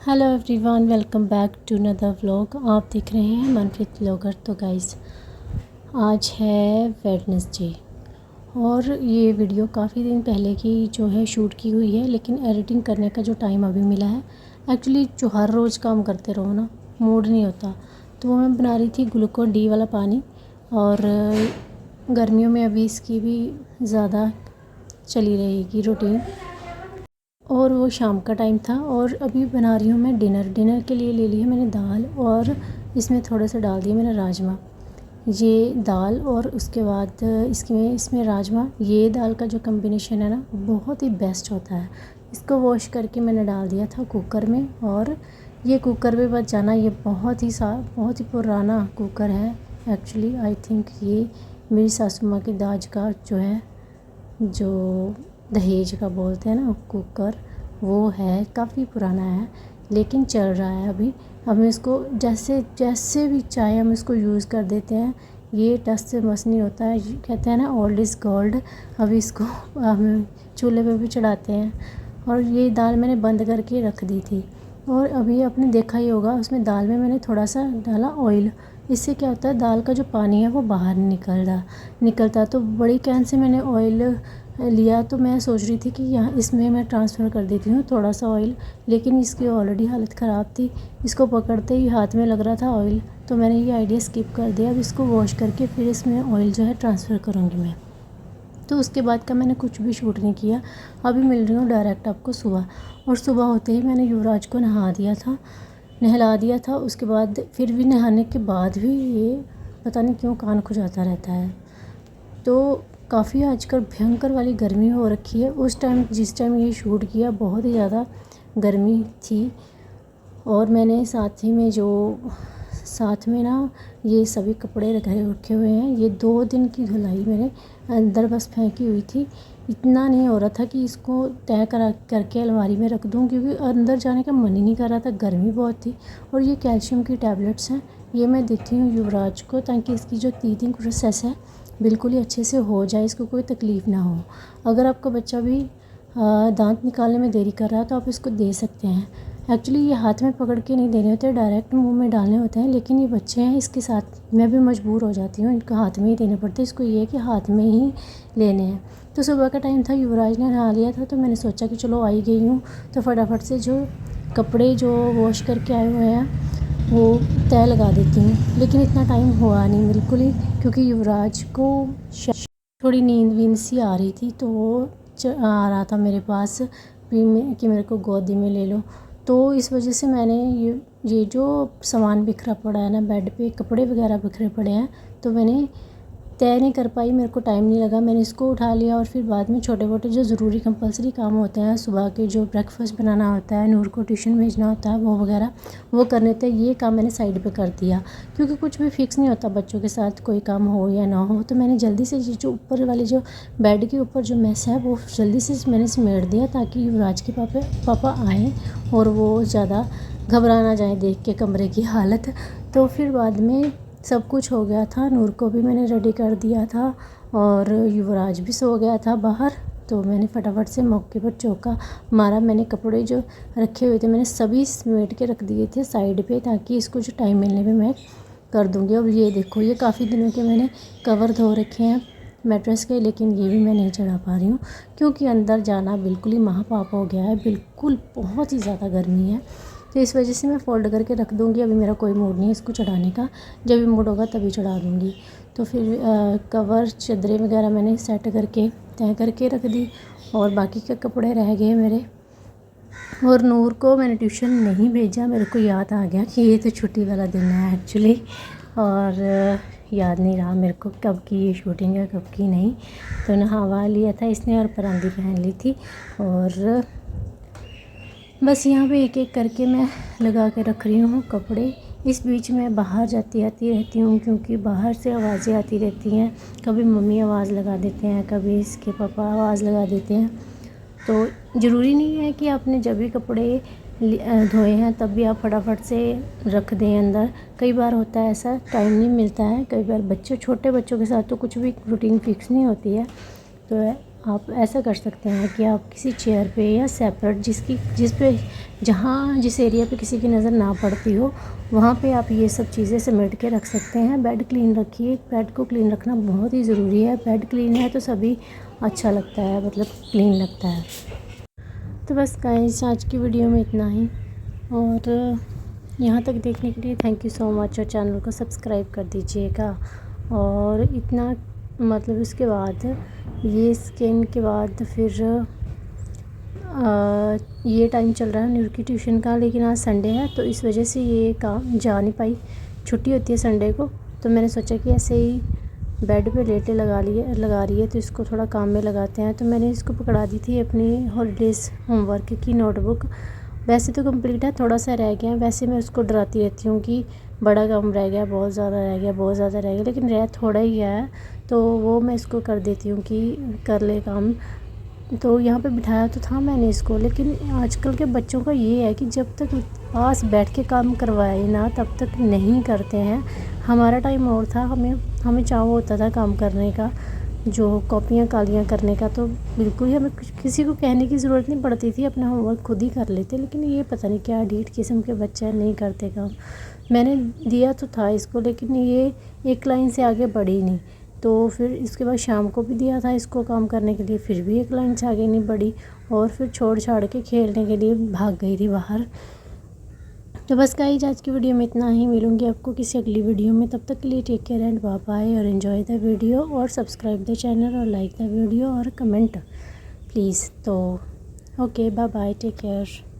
Hello everyone, welcome back to another vlog. आप देख रहे हैं मनप्रीत व्लॉगर। तो गाइस, आज है वेडनेसडे और ये वीडियो काफ़ी दिन पहले की जो है शूट की हुई है, लेकिन एडिटिंग करने का जो टाइम अभी मिला है, एक्चुअली जो हर रोज़ काम करते रहो ना, मूड नहीं होता। तो वो मैं बना रही थी ग्लूकोन डी वाला पानी, और गर्मियों में अभी इसकी भी ज़्यादा चली रहेगी रूटीन। और वो शाम का टाइम था और अभी बना रही हूँ मैं डिनर के लिए ले ली है मैंने दाल, और इसमें थोड़े से डाल दिए मैंने राजमा। ये दाल और उसके बाद इसमें राजमा, ये दाल का जो कम्बिनेशन है ना, बहुत ही बेस्ट होता है। इसको वॉश करके मैंने डाल दिया था कुकर में, और ये कुकर में बच जाना, ये बहुत ही पुराना कुकर है। एक्चुअली आई थिंक ये मेरी सासू माँ की दाज का जो है, जो दहेज का बोलते हैं ना कुकर, वो है, काफ़ी पुराना है लेकिन चल रहा है अभी। हम इसको जैसे भी चाहे हम इसको यूज़ कर देते हैं, ये टस से मस नहीं होता है। कहते हैं ना, ओल्ड इज़ गोल्ड। अभी इसको हम चूल्हे पे भी चढ़ाते हैं। और ये दाल मैंने बंद करके रख दी थी, और अभी आपने देखा ही होगा उसमें दाल में मैंने थोड़ा सा डाला ऑयल। इससे क्या होता है, दाल का जो पानी है वो बाहर निकलता। तो बड़ी कैन से मैंने ऑयल लिया, तो मैं सोच रही थी कि यहाँ इसमें मैं ट्रांसफ़र कर देती हूँ थोड़ा सा ऑयल, लेकिन इसकी ऑलरेडी हालत ख़राब थी। इसको पकड़ते ही हाथ में लग रहा था ऑयल, तो मैंने ये आइडिया स्किप कर दिया। अब इसको वॉश करके फिर इसमें ऑयल जो है ट्रांसफ़र करूँगी मैं। तो उसके बाद का मैंने कुछ भी शूट नहीं किया। अभी मिल रही हूँ डायरेक्ट आपको सुबह, और सुबह होते ही मैंने युवराज को नहला दिया था। उसके बाद फिर भी नहाने के बाद भी ये पता नहीं क्यों कान खुजाता रहता है। तो काफ़ी आजकल भयंकर वाली गर्मी हो रखी है। उस टाइम जिस टाइम ये शूट किया, बहुत ही ज़्यादा गर्मी थी। और मैंने साथ में ना ये सभी कपड़े रखे हुए हैं। ये 2 दिन की धुलाई मैंने अंदर बस फेंकी हुई थी। इतना नहीं हो रहा था कि इसको तय करके अलमारी में रख दूं, क्योंकि अंदर जाने का मन ही नहीं कर रहा था, गर्मी बहुत थी। और ये कैल्शियम की टैबलेट्स हैं, ये मैं देती हूँ युवराज को, ताकि इसकी जो टीथिंग प्रोसेस है बिल्कुल ही अच्छे से हो जाए, इसको कोई तकलीफ़ ना हो। अगर आपका बच्चा भी दांत निकालने में देरी कर रहा है तो आप इसको दे सकते हैं। एक्चुअली ये हाथ में पकड़ के नहीं देने होते, डायरेक्ट मुंह में डालने होते हैं, लेकिन ये बच्चे हैं, इसके साथ मैं भी मजबूर हो जाती हूँ, इनको हाथ में ही देने पड़ते हैं। इसको ये है कि हाथ में ही लेने हैं। तो सुबह का टाइम था, युवराज ने नहा लिया था, तो मैंने सोचा कि चलो आई गई हूँ तो फटाफट से जो कपड़े जो वॉश करके आए हुए हैं वो तय लगा देती हूँ। लेकिन इतना टाइम हुआ नहीं बिल्कुल ही, क्योंकि युवराज को थोड़ी नींद वींद सी आ रही थी, तो वो आ रहा था मेरे पास कि मेरे को गोदी में ले लो। तो इस वजह से मैंने ये जो सामान बिखरा पड़ा है ना बेड पे, कपड़े वगैरह बिखरे पड़े हैं, तो मैंने तय नहीं कर पाई, मेरे को टाइम नहीं लगा। मैंने इसको उठा लिया, और फिर बाद में छोटे मोटे जो ज़रूरी कंपलसरी काम होते हैं, सुबह के जो ब्रेकफास्ट बनाना होता है, नूर को ट्यूशन भेजना होता है, वो वगैरह वो करने थे। ये काम मैंने साइड पे कर दिया, क्योंकि कुछ भी फिक्स नहीं होता बच्चों के साथ, कोई काम हो या ना हो। तो मैंने जल्दी से जो ऊपर वाले जो बेड के ऊपर जो मेस है वो जल्दी से मैंने समेट दिया, ताकि युवराज के पापा आएँ और वो ज़्यादा घबरा ना जाए देख के कमरे की हालत। तो फिर बाद में सब कुछ हो गया था, नूर को भी मैंने रेडी कर दिया था, और युवराज भी सो गया था बाहर। तो मैंने फटाफट से मौके पर चौका मारा। मैंने कपड़े जो रखे हुए थे मैंने सभी समेट के रख दिए थे साइड पे, ताकि इसको जो टाइम मिलने पे मैं कर दूँगी। अब ये देखो, ये काफ़ी दिनों के मैंने कवर धो रखे हैं मैट्रेस के, लेकिन ये भी मैं नहीं चढ़ा पा रही हूँ, क्योंकि अंदर जाना बिल्कुल ही महापाप हो गया है। बिल्कुल बहुत ही ज़्यादा गर्मी है, तो इस वजह से मैं फ़ोल्ड करके रख दूँगी। अभी मेरा कोई मूड नहीं है इसको चढ़ाने का, जब भी मूड होगा तभी चढ़ा दूँगी। तो फिर कवर चादरें वगैरह मैंने सेट करके तय करके रख दी, और बाकी के कपड़े रह गए मेरे। और नूर को मैंने ट्यूशन नहीं भेजा, मेरे को याद आ गया कि ये तो छुट्टी वाला दिन है एक्चुअली, और याद नहीं रहा मेरे को कब की ये शूटिंग है कब की नहीं। तो नहावा लिया था इसने, और परांदी पहन ली थी, और बस यहाँ पे एक एक करके मैं लगा के रख रही हूँ कपड़े। इस बीच में बाहर जाती आती रहती हूँ, क्योंकि बाहर से आवाज़ें आती रहती हैं। कभी मम्मी आवाज़ लगा देते हैं, कभी इसके पापा आवाज़ लगा देते हैं। तो ज़रूरी नहीं है कि आपने जब भी कपड़े धोए हैं तब भी आप फटाफट से रख दें अंदर। कई बार होता है ऐसा, टाइम नहीं मिलता है। कई बार छोटे बच्चों के साथ तो कुछ भी रूटीन फिक्स नहीं होती है। तो आप ऐसा कर सकते हैं कि आप किसी चेयर पे या सेपरेट जिस एरिया पे किसी की नज़र ना पड़ती हो, वहाँ पे आप ये सब चीज़ें समेट के रख सकते हैं। बेड क्लीन रखिए, बेड को क्लीन रखना बहुत ही ज़रूरी है। बेड क्लीन है तो सभी अच्छा लगता है, मतलब क्लीन लगता है। तो बस गाइस, आज की वीडियो में इतना ही, और यहाँ तक देखने के लिए थैंक यू सो मच। और चैनल को सब्सक्राइब कर दीजिएगा। और इतना मतलब उसके बाद ये स्कैन के बाद फिर ये टाइम चल रहा है न्यूर की ट्यूशन का, लेकिन आज संडे है तो इस वजह से ये काम जा नहीं पाई। छुट्टी होती है संडे को, तो मैंने सोचा कि ऐसे ही बेड पे लेटे लगा रही है तो इसको थोड़ा काम में लगाते हैं। तो मैंने इसको पकड़ा दी थी अपनी हॉलीडेज़ होमवर्क की नोटबुक। वैसे तो कंप्लीट है, थोड़ा सा रह गया। वैसे मैं उसको डराती रहती हूँ कि बड़ा काम रह गया, बहुत ज़्यादा रह गया, बहुत ज़्यादा रह गया, लेकिन रह थोड़ा ही गया है तो वो मैं इसको कर देती हूँ कि कर ले काम। तो यहाँ पे बिठाया तो था मैंने इसको, लेकिन आजकल के बच्चों का ये है कि जब तक पास बैठ के काम करवाए ना तब तक नहीं करते हैं। हमारा टाइम और था, हमें चाव होता था काम करने का, जो कॉपियाँ कालियाँ करने का, तो बिल्कुल ही हमें किसी को कहने की ज़रूरत नहीं पड़ती थी, अपना होमवर्क खुद ही कर लेते। लेकिन ये पता नहीं क्या ढीठ किस्म के बच्चे हैं, नहीं करते काम। मैंने दिया तो था इसको, लेकिन ये एक लाइन से आगे बढ़ी नहीं। तो फिर इसके बाद शाम को भी दिया था इसको काम करने के लिए, फिर भी एक लाइन से आगे नहीं बढ़ी, और फिर छोड़ छाड़ के खेलने के लिए भाग गई थी बाहर। तो बस गाइस, आज की वीडियो में इतना ही। मिलूंगी आपको किसी अगली वीडियो में, तब तक के लिए take care and bye bye. और एंजॉय द वीडियो, और सब्सक्राइब द चैनल, और लाइक द वीडियो, और कमेंट प्लीज़। तो okay, bye bye, take care.